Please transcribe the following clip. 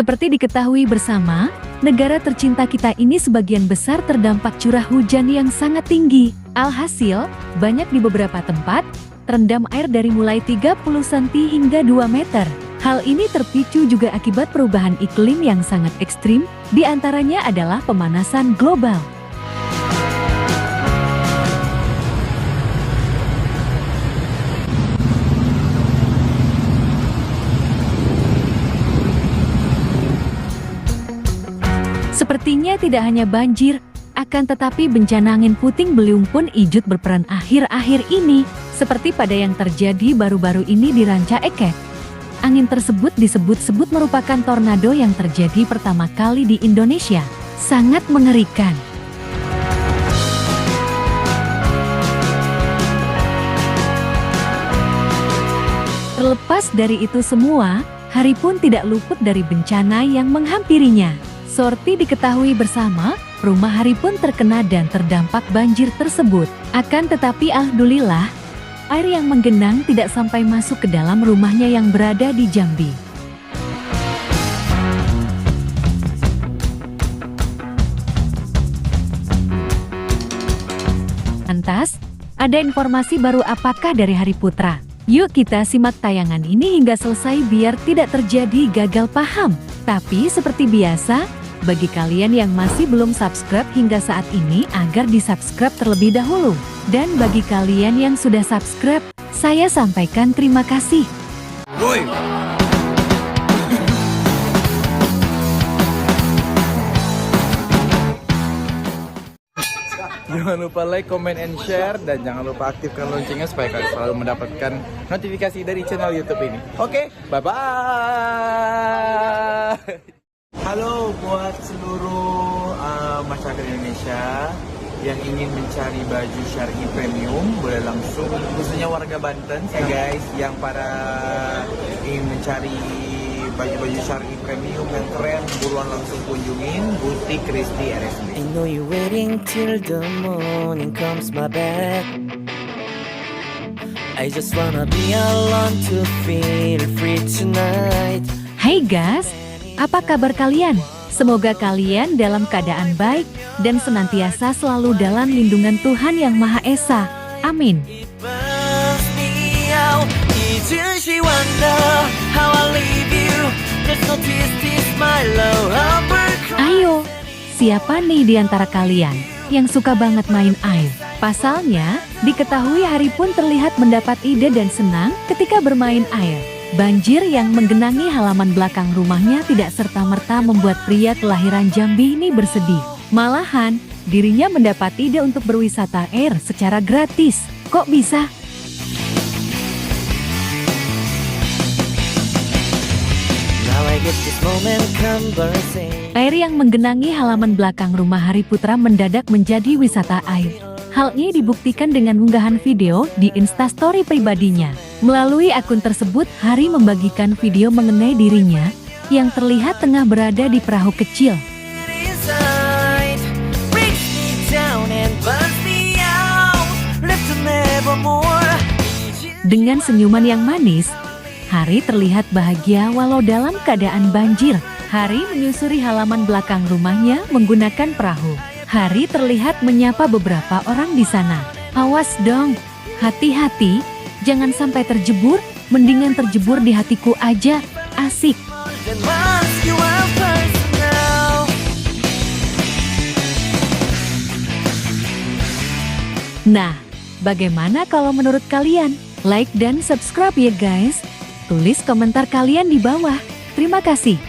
Seperti diketahui bersama, negara tercinta kita ini sebagian besar terdampak curah hujan yang sangat tinggi. Alhasil, banyak di beberapa tempat, terendam air dari mulai 30 cm hingga 2 meter. Hal ini terpicu juga akibat perubahan iklim yang sangat ekstrim, di antaranya adalah pemanasan global. Sepertinya tidak hanya banjir, akan tetapi bencana angin puting beliung pun ikut berperan akhir-akhir ini, seperti pada yang terjadi baru-baru ini di Ranca Ekek. Angin tersebut disebut-sebut merupakan tornado yang terjadi pertama kali di Indonesia. Sangat mengerikan. Terlepas dari itu semua, hari pun tidak luput dari bencana yang menghampirinya. Seperti diketahui bersama, rumah Hari pun terkena dan terdampak banjir tersebut. Akan tetapi alhamdulillah, air yang menggenang tidak sampai masuk ke dalam rumahnya yang berada di Jambi. Lantas, ada informasi baru apakah dari Hari Putra? Yuk kita simak tayangan ini hingga selesai biar tidak terjadi gagal paham. Tapi seperti biasa, bagi kalian yang masih belum subscribe hingga saat ini agar di-subscribe terlebih dahulu. Dan bagi kalian yang sudah subscribe, saya sampaikan terima kasih. Woi. Jangan lupa like, comment, and share. Dan jangan lupa aktifkan loncengnya supaya kalian selalu mendapatkan notifikasi dari channel YouTube ini. Oke, bye-bye. Halo buat seluruh masyarakat Indonesia yang ingin mencari baju syar'i premium, boleh langsung, khususnya warga Banten ya guys, yang para ingin mencari baju-baju syar'i premium yang keren, buruan langsung kunjungin butik Christy RSB. I know you waiting till the morning comes my bed. I just wanna be alone to feel free tonight. Hai guys, apa kabar kalian? Semoga kalian dalam keadaan baik dan senantiasa selalu dalam lindungan Tuhan Yang Maha Esa. Amin. Ayo, siapa nih di antara kalian yang suka banget main air? Pasalnya, diketahui Hari pun terlihat mendapat ide dan senang ketika bermain air. Banjir yang menggenangi halaman belakang rumahnya tidak serta-merta membuat pria kelahiran Jambi ini bersedih. Malahan, dirinya mendapat ide untuk berwisata air secara gratis. Kok bisa? Air yang menggenangi halaman belakang rumah Hari Putra mendadak menjadi wisata air. Hal ini dibuktikan dengan unggahan video di Instastory pribadinya. Melalui akun tersebut, Hari membagikan video mengenai dirinya yang terlihat tengah berada di perahu kecil. Dengan senyuman yang manis, Hari terlihat bahagia walau dalam keadaan banjir. Hari menyusuri halaman belakang rumahnya menggunakan perahu. Hari terlihat menyapa beberapa orang di sana. Awas dong, hati-hati, jangan sampai terjebur, mendingan terjebur di hatiku aja, asik. Nah, bagaimana kalau menurut kalian? Like dan subscribe ya guys. Tulis komentar kalian di bawah. Terima kasih.